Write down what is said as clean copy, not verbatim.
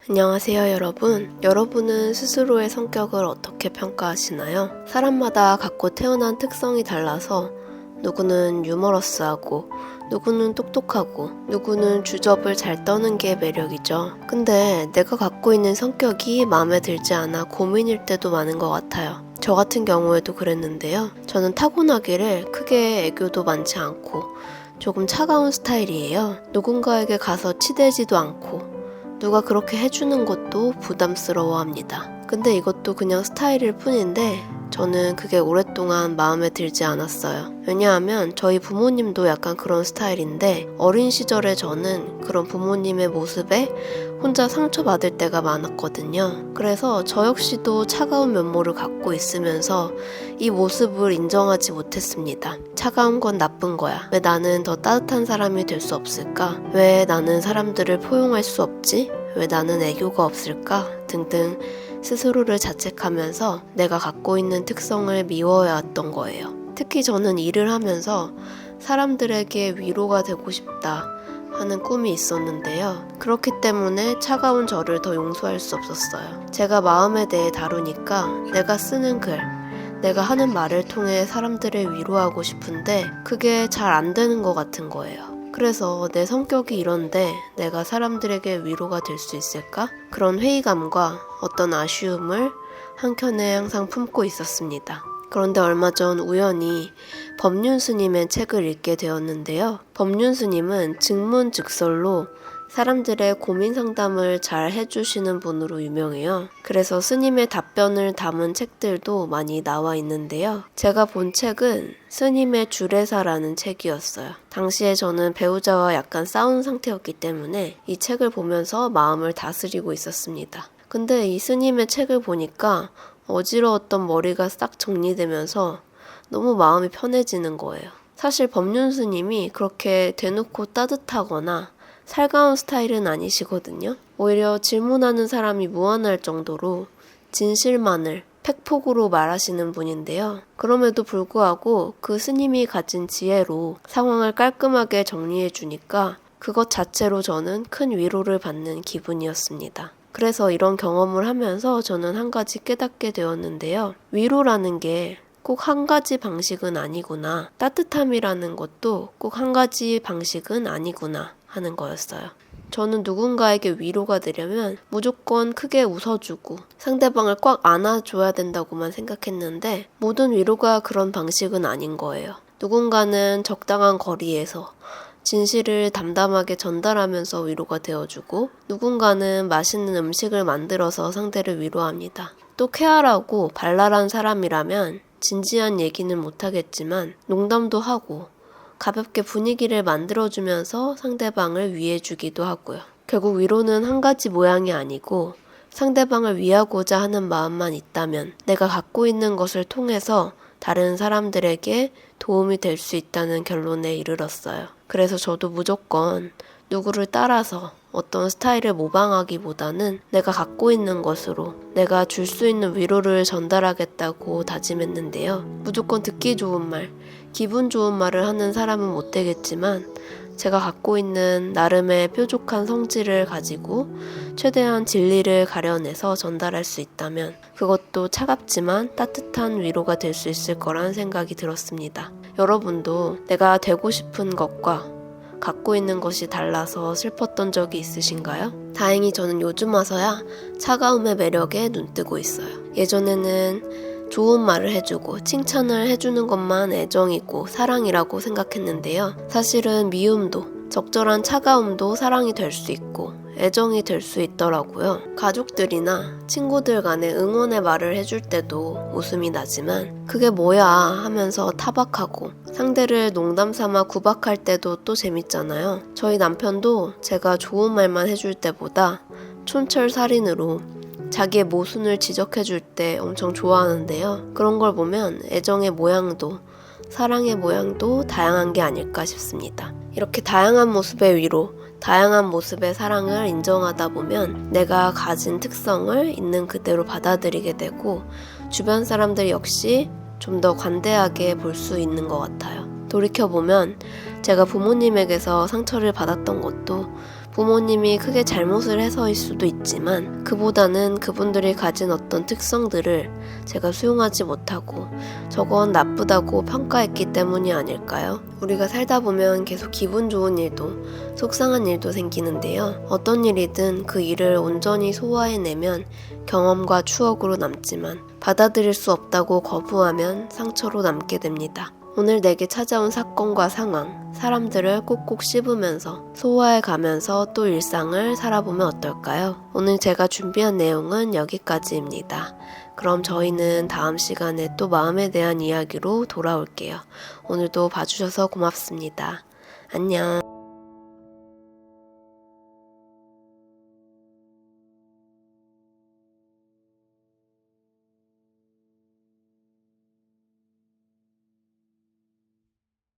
안녕하세요 여러분. 여러분은 스스로의 성격을 어떻게 평가하시나요? 사람마다 갖고 태어난 특성이 달라서 누구는 유머러스하고 누구는 똑똑하고 누구는 주접을 잘 떠는 게 매력이죠. 근데 내가 갖고 있는 성격이 마음에 들지 않아 고민일 때도 많은 것 같아요. 저 같은 경우에도 그랬는데요. 저는 타고나기를 크게 애교도 많지 않고 조금 차가운 스타일이에요. 누군가에게 가서 치대지도 않고 누가 그렇게 해주는 것도 부담스러워합니다. 근데 이것도 그냥 스타일일 뿐인데 저는 그게 오랫동안 마음에 들지 않았어요. 왜냐하면 저희 부모님도 약간 그런 스타일인데 어린 시절에 저는 그런 부모님의 모습에 혼자 상처받을 때가 많았거든요. 그래서 저 역시도 차가운 면모를 갖고 있으면서 이 모습을 인정하지 못했습니다. 차가운 건 나쁜 거야. 왜 나는 더 따뜻한 사람이 될 수 없을까? 왜 나는 사람들을 포용할 수 없지? 왜 나는 애교가 없을까? 등등 스스로를 자책하면서 내가 갖고 있는 특성을 미워해왔던 거예요. 특히 저는 일을 하면서 사람들에게 위로가 되고 싶다 하는 꿈이 있었는데요. 그렇기 때문에 차가운 저를 더 용서할 수 없었어요. 제가 마음에 대해 다루니까 내가 쓰는 글, 내가 하는 말을 통해 사람들을 위로하고 싶은데 그게 잘 안 되는 것 같은 거예요. 그래서 내 성격이 이런데 내가 사람들에게 위로가 될 수 있을까? 그런 회의감과 어떤 아쉬움을 한켠에 항상 품고 있었습니다. 그런데 얼마 전 우연히 법륜 스님의 책을 읽게 되었는데요. 법륜 스님은 증문즉설로 사람들의 고민 상담을 잘 해주시는 분으로 유명해요. 그래서 스님의 답변을 담은 책들도 많이 나와 있는데요. 제가 본 책은 스님의 주례사라는 책이었어요. 당시에 저는 배우자와 약간 싸운 상태였기 때문에 이 책을 보면서 마음을 다스리고 있었습니다. 근데 이 스님의 책을 보니까 어지러웠던 머리가 싹 정리되면서 너무 마음이 편해지는 거예요. 사실 법륜 스님이 그렇게 대놓고 따뜻하거나 살가운 스타일은 아니시거든요. 오히려 질문하는 사람이 무안할 정도로 진실만을 팩폭으로 말하시는 분인데요. 그럼에도 불구하고 그 스님이 가진 지혜로 상황을 깔끔하게 정리해 주니까 그것 자체로 저는 큰 위로를 받는 기분이었습니다. 그래서 이런 경험을 하면서 저는 한 가지 깨닫게 되었는데요. 위로라는 게 꼭 한 가지 방식은 아니구나. 따뜻함이라는 것도 꼭 한 가지 방식은 아니구나 하는 거였어요. 저는 누군가에게 위로가 되려면 무조건 크게 웃어주고 상대방을 꽉 안아줘야 된다고만 생각했는데 모든 위로가 그런 방식은 아닌 거예요. 누군가는 적당한 거리에서 진실을 담담하게 전달하면서 위로가 되어주고 누군가는 맛있는 음식을 만들어서 상대를 위로합니다. 또 쾌활하고 발랄한 사람이라면 진지한 얘기는 못하겠지만 농담도 하고 가볍게 분위기를 만들어주면서 상대방을 위해주기도 하고요. 결국 위로는 한 가지 모양이 아니고 상대방을 위하고자 하는 마음만 있다면 내가 갖고 있는 것을 통해서 다른 사람들에게 도움이 될 수 있다는 결론에 이르렀어요. 그래서 저도 무조건 누구를 따라서 어떤 스타일을 모방하기보다는 내가 갖고 있는 것으로 내가 줄 수 있는 위로를 전달하겠다고 다짐했는데요. 무조건 듣기 좋은 말, 기분 좋은 말을 하는 사람은 못 되겠지만 제가 갖고 있는 나름의 뾰족한 성질을 가지고 최대한 진리를 가려내서 전달할 수 있다면 그것도 차갑지만 따뜻한 위로가 될 수 있을 거란 생각이 들었습니다. 여러분도 내가 되고 싶은 것과 갖고 있는 것이 달라서 슬펐던 적이 있으신가요? 다행히 저는 요즘 와서야 차가움의 매력에 눈뜨고 있어요. 예전에는 좋은 말을 해주고 칭찬을 해주는 것만 애정이고 사랑이라고 생각했는데요. 사실은 미움도 적절한 차가움도 사랑이 될 수 있고 애정이 될 수 있더라고요. 가족들이나 친구들 간에 응원의 말을 해줄 때도 웃음이 나지만 그게 뭐야 하면서 타박하고 상대를 농담 삼아 구박할 때도 또 재밌잖아요. 저희 남편도 제가 좋은 말만 해줄 때보다 촌철살인으로 자기의 모순을 지적해줄 때 엄청 좋아하는데요. 그런 걸 보면 애정의 모양도 사랑의 모양도 다양한 게 아닐까 싶습니다. 이렇게 다양한 모습의 위로, 다양한 모습의 사랑을 인정하다 보면 내가 가진 특성을 있는 그대로 받아들이게 되고 주변 사람들 역시 좀 더 관대하게 볼 수 있는 것 같아요. 돌이켜보면 제가 부모님에게서 상처를 받았던 것도 부모님이 크게 잘못을 해서일 수도 있지만 그보다는 그분들이 가진 어떤 특성들을 제가 수용하지 못하고 저건 나쁘다고 평가했기 때문이 아닐까요? 우리가 살다 보면 계속 기분 좋은 일도 속상한 일도 생기는데요. 어떤 일이든 그 일을 온전히 소화해내면 경험과 추억으로 남지만 받아들일 수 없다고 거부하면 상처로 남게 됩니다. 오늘 내게 찾아온 사건과 상황, 사람들을 꼭꼭 씹으면서 소화해가면서 또 일상을 살아보면 어떨까요? 오늘 제가 준비한 내용은 여기까지입니다. 그럼 저희는 다음 시간에 또 마음에 대한 이야기로 돌아올게요. 오늘도 봐주셔서 고맙습니다. 안녕.